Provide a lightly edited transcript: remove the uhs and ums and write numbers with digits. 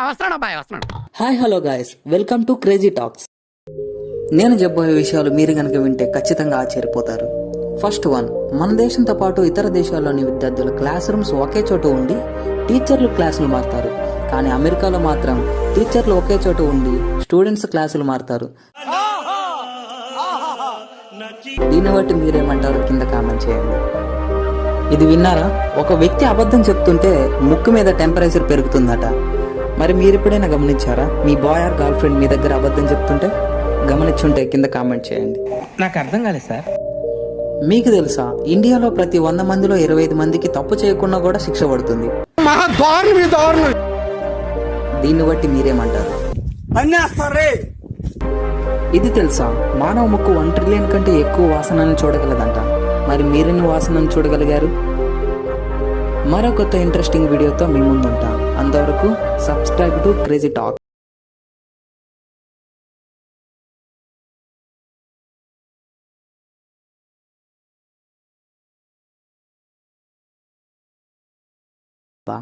వస్తున్నాడు అబ్బాయి వస్తున్నాడు. Hi hello guys, welcome to crazy talks. నేను చెప్పబోయే విషయాలు మీరు కనుక వింటే ఖచ్చితంగా ఆశ్చర్యపోతారు. ఫస్ట్ వన్, మన దేశంతో పాటు ఇతర దేశాల్లోని విద్యార్థుల క్లాస్ రూమ్స్ ఒకే చోట ఉండి టీచర్లు క్లాసులు మారుతారు. కానీ అమెరికాలో మాత్రం టీచర్లు ఒకే చోట ఉండి స్టూడెంట్స్ క్లాసులు మారుతారు. దీన్ని బట్టి మీరేమంటారు కింద కామెంట్ చేయండి. ఇది విన్నారా? ఒక వ్యక్తి అబద్ధం చెప్తుంటే ముక్కు మీద టెంపరేచర్ పెరుగుతుందట. మరి మీరు ఎప్పుడైనా గమనించారా? మీ బాయ్ ఆర్ గర్ల్ ఫ్రెండ్ మీ దగ్గర అబద్ధం చెప్తుంటే గమనించుంటే కింద కామెంట్ చేయండి. నాకు అర్థం కాలేదు సార్. మీకు తెలుసా, ఇండియాలో ప్రతి 100 మందిలో 25 మందికి తప్పు చేయకుండా కూడా శిక్ష పడుతుంది. దీన్ని బట్టి మీరేమంటారు? ఇది తెలుసా, మానవ ముక్కు 1 ట్రిలియన్ కంటే ఎక్కువ వాసనను చూడగలదంట. మరి మీరెన్ని వాసనను చూడగలిగారు? మరో కొత్త ఇంట్రెస్టింగ్ వీడియోతో మీ ముందుంటా. అంతవరకు సబ్స్క్రైబ్ టు క్రేజీ టాక్. బా